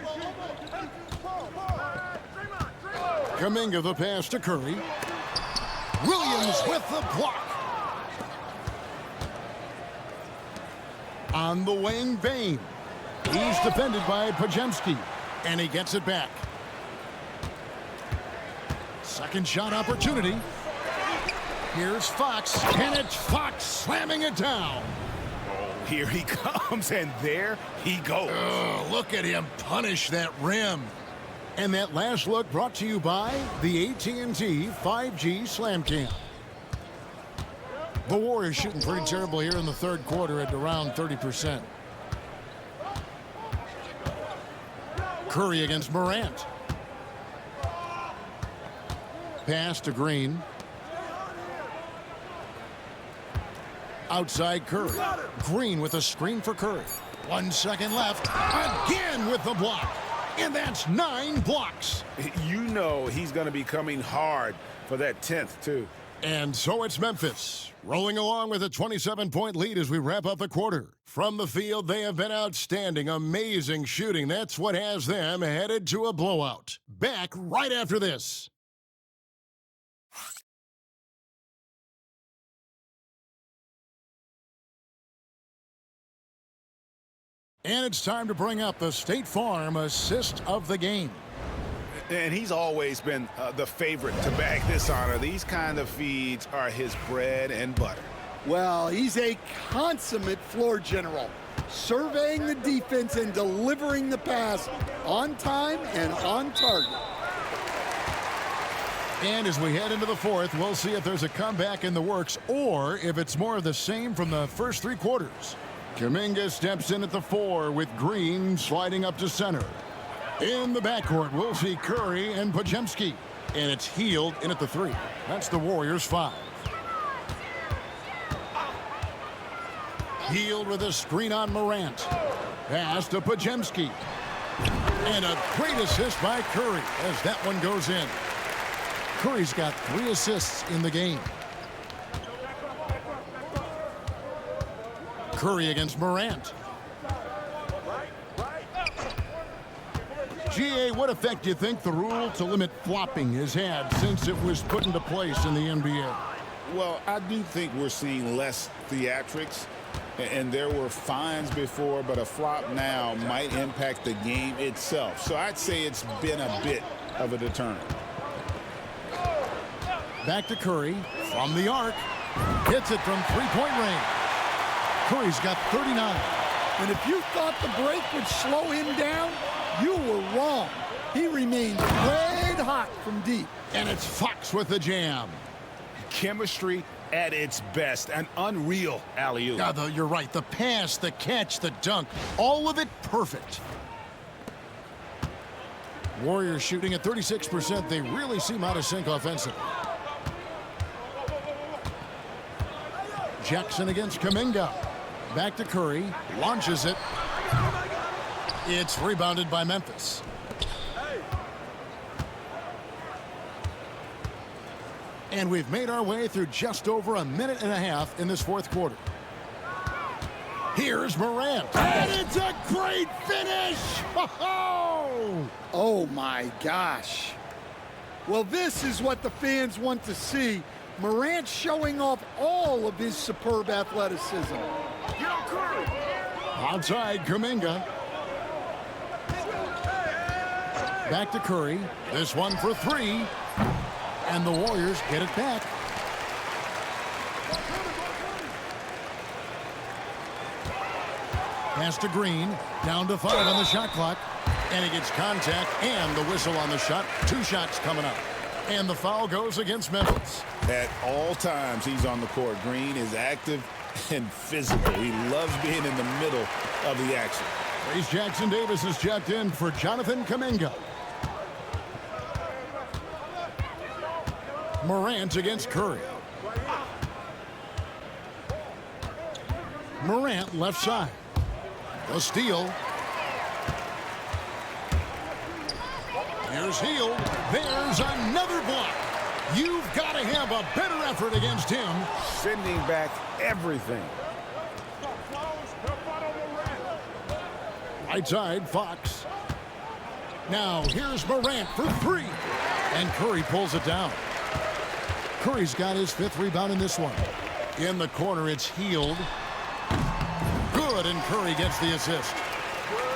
Kuminga the pass to Curry. Williams with the block. On the wing, Bain. He's defended by Podziemski, and he gets it back. Second shot opportunity. Here's Fox, and it's Fox slamming it down. Here he comes, and there he goes. Oh, look at him punish that rim. And that last look brought to you by the AT&T 5G Slam Cam. The Warriors shooting pretty terrible here in the third quarter at around 30%. Curry against Morant. Pass to Green. Outside Curry. Green with a screen for Curry. 1 second left. Again with the block. And that's 9 blocks. You know he's going to be coming hard for that 10th, too. And so it's Memphis, rolling along with a 27-point lead as we wrap up the quarter. From the field, they have been outstanding, amazing shooting. That's what has them headed to a blowout. Back right after this. And it's time to bring up the State Farm assist of the game. And he's always been the favorite to bag this honor. These kind of feeds are his bread and butter. Well, he's a consummate floor general, surveying the defense and delivering the pass on time and on target. And as we head into the fourth, we'll see if there's a comeback in the works or if it's more of the same from the first 3 quarters. Kuminga steps in at the 4 with Green sliding up to center. In the backcourt, we'll see Curry and Podziemski. And it's Hield in at the 3. That's the Warriors' 5. Hield with a screen on Morant. Pass to Podziemski. And a great assist by Curry as that one goes in. Curry's got 3 assists in the game. Curry against Morant. GA, what effect do you think the rule to limit flopping has had since it was put into place in the NBA? Well, I do think we're seeing less theatrics, and there were fines before, but a flop now might impact the game itself. So I'd say it's been a bit of a deterrent. Back to Curry from the arc. Hits it from 3-point range. Curry's got 39. And if you thought the break would slow him down, you were wrong. He remains red hot from deep. And it's Fox with the jam. Chemistry at its best. An unreal alley-oop. Yeah, you're right. The pass, the catch, the dunk, all of it perfect. Warriors shooting at 36%. They really seem out of sync offensively. Jackson against Kuminga. Back to Curry. Launches it. It's rebounded by Memphis. And we've made our way through just over a minute and a half in this fourth quarter. Here's Morant. And it's a great finish! Oh my gosh. Well, this is what the fans want to see. Morant showing off all of his superb athleticism. Outside Kuminga. Back to Curry. This one for 3. And the Warriors get it back. Pass to Green. Down to 5 on the shot clock. And he gets contact and the whistle on the shot. 2 shots coming up. And the foul goes against Memphis. At all times, he's on the court. Green is active and physical. He loves being in the middle of the action. Trace Jackson-Davis is checked in for Jonathan Kuminga. Morant against Curry. Morant left side. The steal. Here's Hield. There's another block. You've got to have a better effort against him. Sending back everything. Right side, Fox. Now here's Morant for 3. And Curry pulls it down. Curry's got his 5th rebound in this one. In the corner, it's Hield. Good, and Curry gets the assist.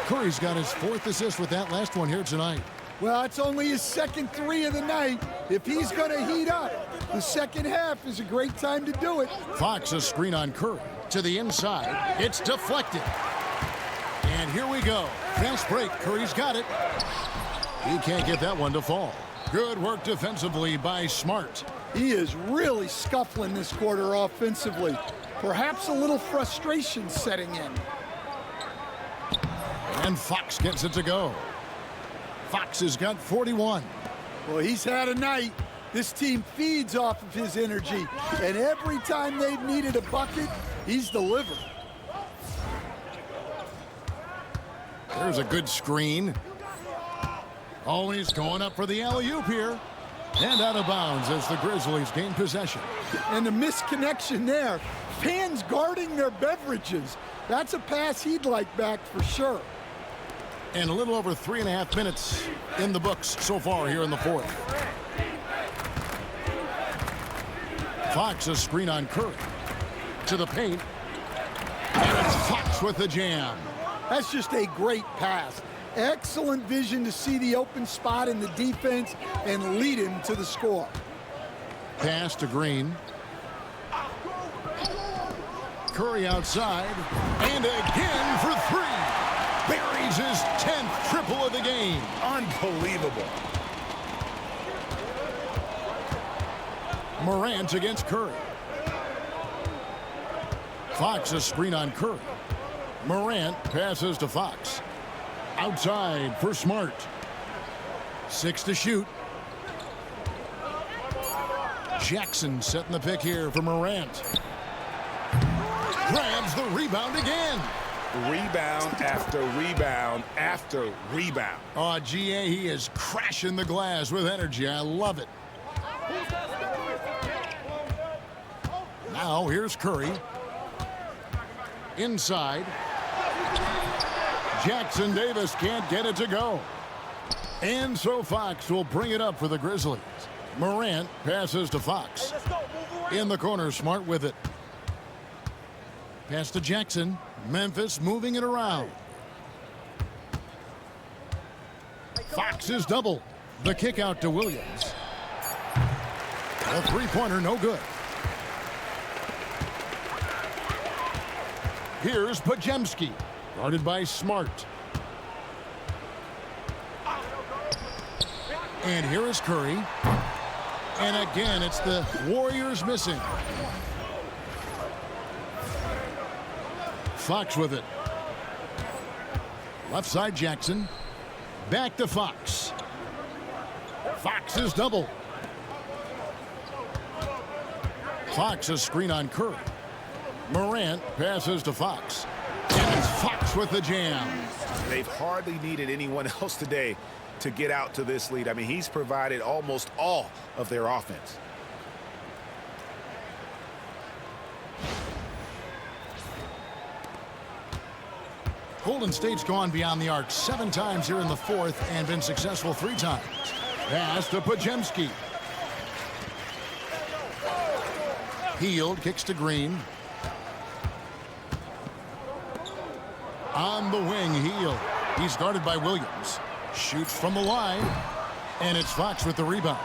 Curry's got his 4th assist with that last one here tonight. Well, it's only his second three of the night. If he's going to heat up, the second half is a great time to do it. Fox, a screen on Curry. To the inside. It's deflected. And here we go. Fast break. Curry's got it. He can't get that one to fall. Good work defensively by Smart. He is really scuffling this quarter offensively. Perhaps a little frustration setting in. And Fox gets it to go. Fox has got 41. Well, he's had a night. This team feeds off of his energy, and every time they've needed a bucket, he's delivered. There's a good screen. Always going up for the alley-oop here. And out of bounds as the Grizzlies gain possession. And the misconnection there. Fans guarding their beverages. That's a pass he'd like back for sure. And a little over 3.5 minutes in the books so far here in the fourth. Fox, a screen on Curry. To the paint. And it's Fox with the jam. That's just a great pass. Excellent vision to see the open spot in the defense and lead him to the score. Pass to Green. Curry outside. And again for three. Buries his 10th triple of the game. Unbelievable. Morant against Curry. Fox, a screen on Curry. Morant passes to Fox. Outside for Smart. 6 to shoot. Jackson setting the pick here for Morant. Grabs the rebound again. Rebound after rebound after rebound. Oh, GA, he is crashing the glass with energy. I love it. Now here's Curry. Inside. Jackson Davis can't get it to go. And so Fox will bring it up for the Grizzlies. Morant passes to Fox. In the corner, Smart with it. Pass to Jackson. Memphis moving it around. Fox is double. The kick out to Williams. A three-pointer, no good. Here's Pajemski. Guarded by Smart. And here is Curry. And again, it's the Warriors missing. Fox with it. Left side Jackson. Back to Fox. Fox is double. Fox a screen on Curry. Morant passes to Fox. And it's Fox with the jam. They've hardly needed anyone else today to get out to this lead. I mean, he's provided almost all of their offense. Golden State's gone beyond the arc 7 times here in the fourth and been successful 3 times. Pass to Pajemski. Healed, kicks to Green. On the wing, Healed. He's guarded by Williams. Shoots from the line. And it's Fox with the rebound.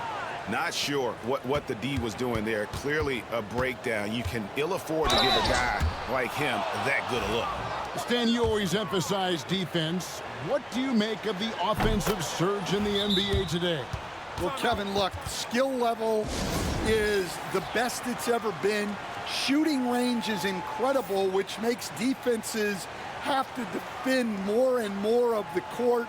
Not sure what the D was doing there. Clearly a breakdown. You can ill afford to give a guy like him that good a look. Stan, you always emphasize defense. What do you make of the offensive surge in the NBA today? Well, Kevin, look, skill level is the best it's ever been. Shooting range is incredible, which makes defenses have to defend more and more of the court.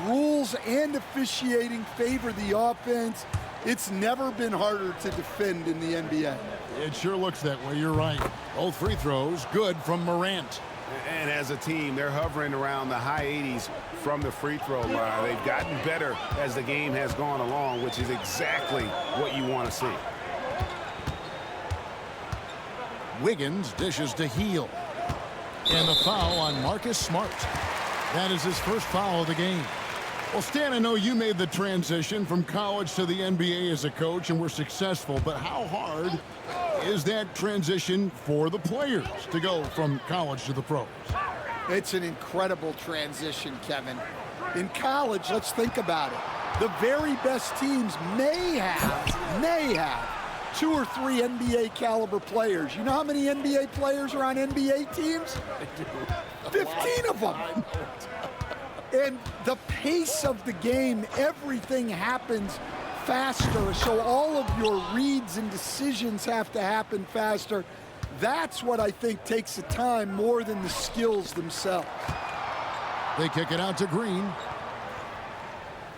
Rules and officiating favor the offense. It's never been harder to defend in the NBA. It sure looks that way. You're right. Both free throws good from Morant. And as a team, they're hovering around the high 80s from the free throw line. They've gotten better as the game has gone along, which is exactly what you want to see. Wiggins dishes to Heal. And the foul on Marcus Smart. That is his first foul of the game. Well, Stan, I know you made the transition from college to the NBA as a coach and were successful, but how hard is that transition for the players to go from college to the pros? It's an incredible transition, Kevin. In college, let's think about it. the very best teams may have 2 or 3 NBA caliber players. You know how many NBA players are on NBA teams? 15 of them. And the pace of the game, everything happens faster, so all of your reads and decisions have to happen faster. That's what I think takes the time more than the skills themselves. They kick it out to Green.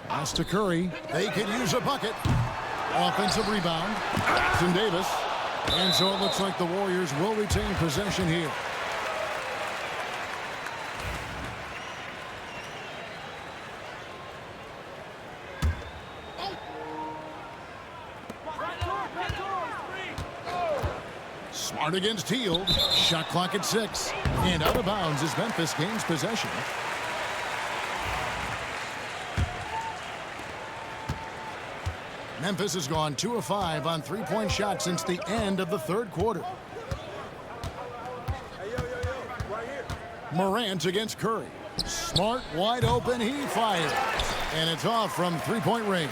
Pass to Curry. They could use a bucket. Offensive rebound. Jackson Davis. And so it looks like the Warriors will retain possession here. Smart against Hield. Shot clock at 6. And out of bounds as Memphis gains possession. Memphis has gone 2 of 5 on three-point shots since the end of the third quarter. Morant against Curry. Smart, wide open, he fires. And it's off from three-point range.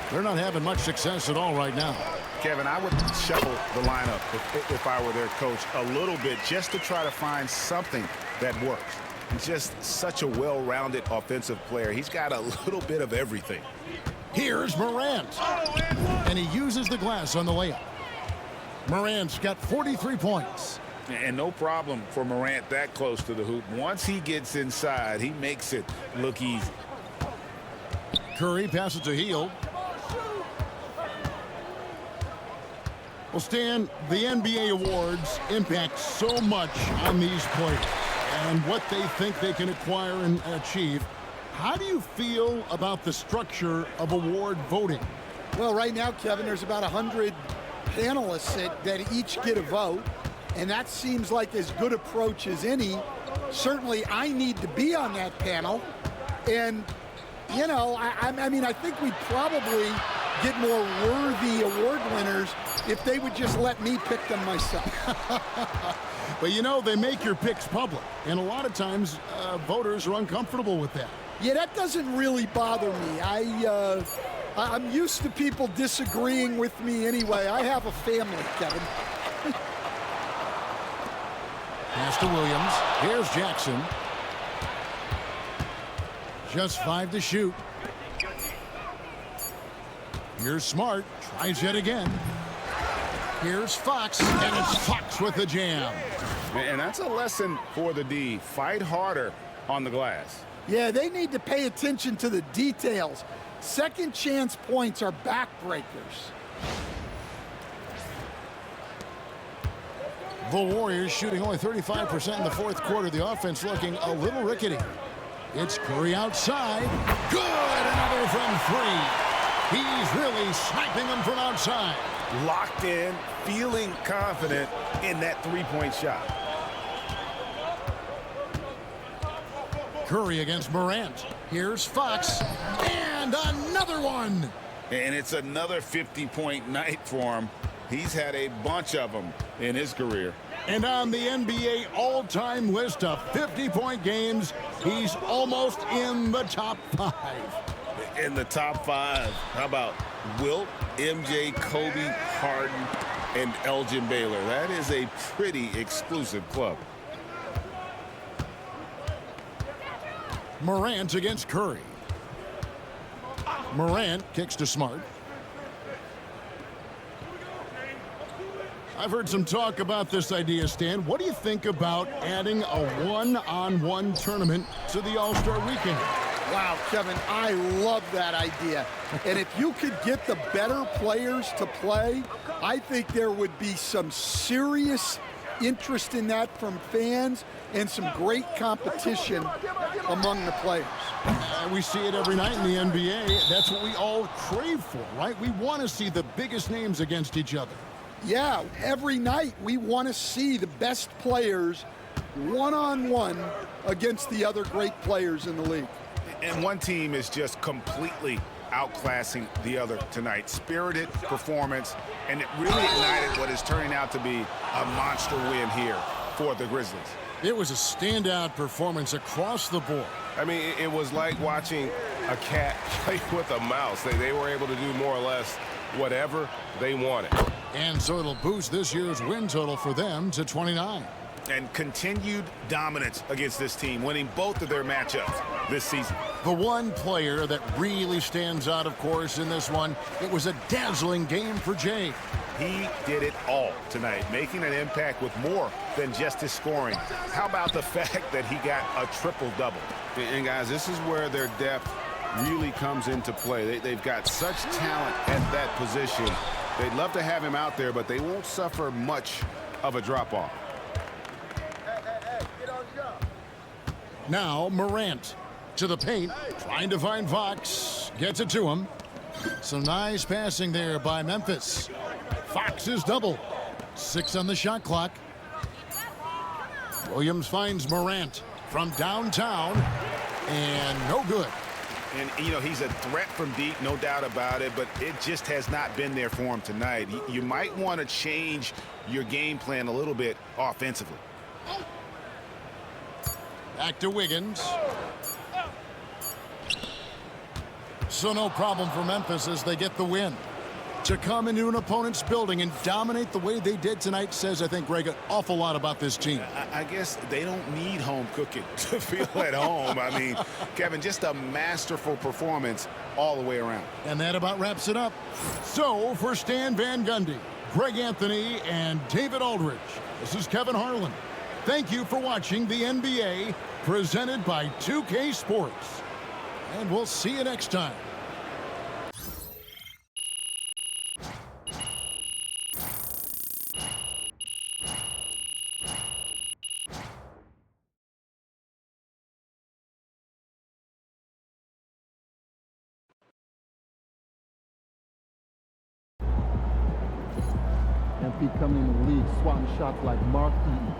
They're not having much success at all right now. Kevin, I would shuffle the lineup if I were their coach a little bit just to try to find something that works. He's just such a well-rounded offensive player. He's got a little bit of everything. Here's Morant. And he uses the glass on the layup. Morant's got 43 points. And no problem for Morant that close to the hoop. Once he gets inside, he makes it look easy. Curry passes to Hield. Well, Stan, the NBA awards impact so much on these players and what they think they can acquire and achieve. How do you feel about the structure of award voting? Well, right now, Kevin, there's about 100 panelists that each get a vote, and that seems like as good approach as any. Certainly, I need to be on that panel, and, you know, I mean, I think we'd probably get more worthy award winners if they would just let me pick them myself. But, you know, they make your picks public, and a lot of times voters are uncomfortable with that. Yeah, that doesn't really bother me. I'm used to people disagreeing with me anyway. I have a family, Kevin. Pass to Williams. Here's Jackson. Just 5 to shoot. Here's Smart. Tries yet again. Here's Fox. And it's Fox with the jam. And that's a lesson for the D. Fight harder on the glass. Yeah, they need to pay attention to the details. Second chance points are backbreakers. The Warriors shooting only 35% in the fourth quarter. The offense looking a little rickety. It's Curry outside. Good! Another from 3. He's really sniping them from outside. Locked in, feeling confident in that three-point shot. Curry against Morant. Here's Fox. And another one. And it's another 50-point night for him. He's had a bunch of them in his career. And on the NBA all-time list of 50-point games, he's almost in the top 5. In the top 5, how about Wilt, MJ, Kobe, Harden, and Elgin Baylor? That is a pretty exclusive club. Morant against Curry. Morant kicks to Smart. I've heard some talk about this idea, Stan. What do you think about adding a one-on-one tournament to the All-Star Weekend? Wow, Kevin, I love that idea. And if you could get the better players to play, I think there would be some serious interest in that from fans and some great competition among the players. We see it every night in the NBA. That's what we all crave for, right? We want to see the biggest names against each other. Yeah, every night we want to see the best players one-on-one against the other great players in the league. And one team is just completely outclassing the other tonight. Spirited performance, and it really ignited what is turning out to be a monster win here for the Grizzlies. It was a standout performance across the board. I mean, it was like watching a cat play with a mouse. They were able to do more or less whatever they wanted. And so it'll boost this year's win total for them to 29. And continued dominance against this team, winning both of their matchups this season. The one player that really stands out, of course, in this one, it was a dazzling game for Jay. He did it all tonight, making an impact with more than just his scoring. How about the fact that he got a triple-double? And guys, this is where their depth really comes into play. They've got such talent at that position. They'd love to have him out there, but they won't suffer much of a drop-off. Now Morant to the paint, trying to find Fox. Gets it to him. Some nice passing there by Memphis. Fox is double. 6 on the shot clock. Williams finds Morant from downtown, and no good. And, you know, he's a threat from deep, no doubt about it, but it just has not been there for him tonight. You might want to change your game plan a little bit offensively. Back to Wiggins. So no problem for Memphis as they get the win. To come into an opponent's building and dominate the way they did tonight says, I think, Greg, an awful lot about this team. I guess they don't need home cooking to feel at home. I mean, Kevin, just a masterful performance all the way around. And that about wraps it up. So for Stan Van Gundy, Greg Anthony, and David Aldridge, this is Kevin Harlan. Thank you for watching the NBA presented by 2K Sports. And we'll see you next time. And becoming the league, swatting shots like Mark Eaton.